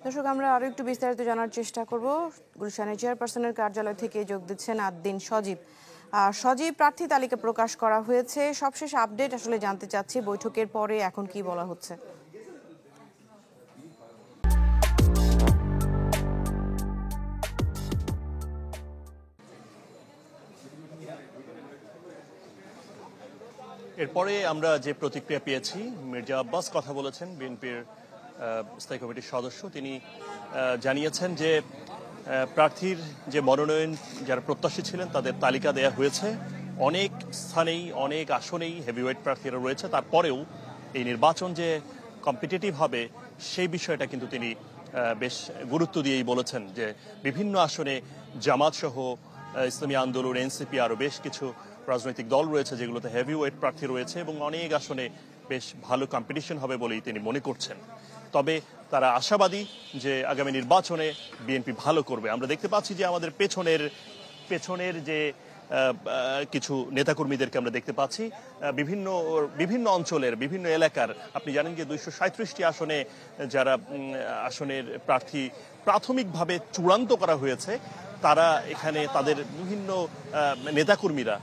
দর্শক, আমরা আরো একটু বিস্তারিত জানার চেষ্টা করব। গুলশানের চেয়ারপারসনের কার্যালয় থেকে যোগ দিচ্ছেন আদ্দিন সজীব। সজীব, প্রার্থী তালিকা প্রকাশ করা হয়েছে, সবশেষ আপডেট আসলে জানতে চাচ্ছি, বৈঠকের পরে এখন কি বলা হচ্ছে? এরপরে আমরা যে প্রতিক্রিয়া পেয়েছি, মির্জা আব্বাস কথা বলেছেন, বিএনপির স্থায়ী কমিটির সদস্য। তিনি জানিয়েছেন যে প্রার্থীর যে মনোনয়ন যারা প্রত্যাশী ছিলেন তাদের তালিকা দেয়া হয়েছে। অনেক স্থানেই অনেক আসনেই হেভিওয়েট প্রার্থীরা রয়েছে, তারপরেও এই নির্বাচন যে কম্পিটিটিভ হবে সেই বিষয়টা কিন্তু তিনি বেশ গুরুত্ব দিয়েই বলেছেন যে বিভিন্ন আসনে জামাত সহ ইসলামী আন্দোলন, এনসিপি আরও বেশ কিছু রাজনৈতিক দল রয়েছে যেগুলোতে হেভিওয়েট প্রার্থী রয়েছে এবং অনেক আসনে বেশ ভালো কম্পিটিশন হবে বলেই তিনি মনে করছেন। তবে তারা আশাবাদী যে আগামী নির্বাচনে বিএনপি ভালো করবে। আমরা দেখতে পাচ্ছি যে আমাদের পেছনের যে কিছু নেতাকর্মীদেরকে আমরা দেখতে পাচ্ছি বিভিন্ন অঞ্চলের বিভিন্ন এলাকার। আপনি জানেন যে 237টি আসনে যারা আসনের প্রার্থী প্রাথমিকভাবে চূড়ান্ত করা হয়েছে, তারা এখানে তাদের বিভিন্ন নেতাকর্মীরা,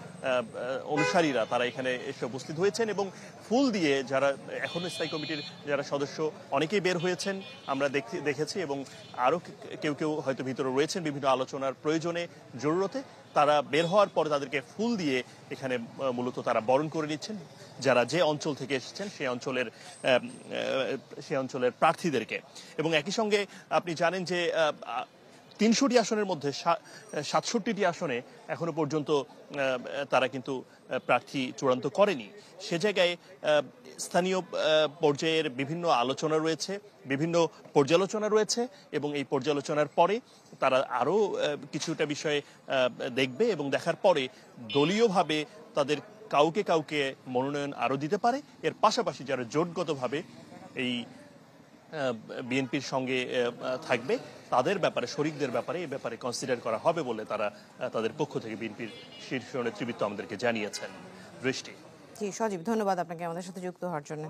অনুসারীরা তারা এখানে এসে উপস্থিত হয়েছেন এবং ফুল দিয়ে যারা এখনো স্থায়ী কমিটির যারা সদস্য অনেকেই বের হয়েছেন আমরা দেখেছি এবং আরও কেউ কেউ হয়তো ভিতরে রয়েছেন বিভিন্ন আলোচনার প্রয়োজনে, জরুরতে। তারা বের হওয়ার পরে তাদেরকে ফুল দিয়ে এখানে মূলত তারা বরণ করে নিচ্ছেন যারা যে অঞ্চল থেকে এসেছেন সেই অঞ্চলের প্রার্থীদেরকে। এবং একই সঙ্গে আপনি জানেন যে 300টি আসনের মধ্যে 67টি আসনে এখনো পর্যন্ত তারা কিন্তু প্রার্থী চূড়ান্ত করেনি। সে জায়গায় স্থানীয় পর্যায়ের বিভিন্ন আলোচনা রয়েছে, বিভিন্ন পর্যালোচনা রয়েছে এবং এই পর্যালোচনার পরে তারা আরও কিছুটা বিষয়ে দেখবে এবং দেখার পরে দলীয়ভাবে তাদের কাউকে মনোনয়ন আরও দিতে পারে। এর পাশাপাশি যারা জোটগতভাবে এই বিএনপির সঙ্গে থাকবে তাদের ব্যাপারে, শরিকদের ব্যাপারে এই ব্যাপারে কনসিডার করা হবে বলে তারা তাদের পক্ষ থেকে বিএনপির শীর্ষ নেতৃবৃন্দ আমাদেরকে জানিয়েছেন। দৃষ্টি। জি সজীব, ধন্যবাদ আপনাকে আমাদের সাথে যুক্ত হওয়ার জন্য।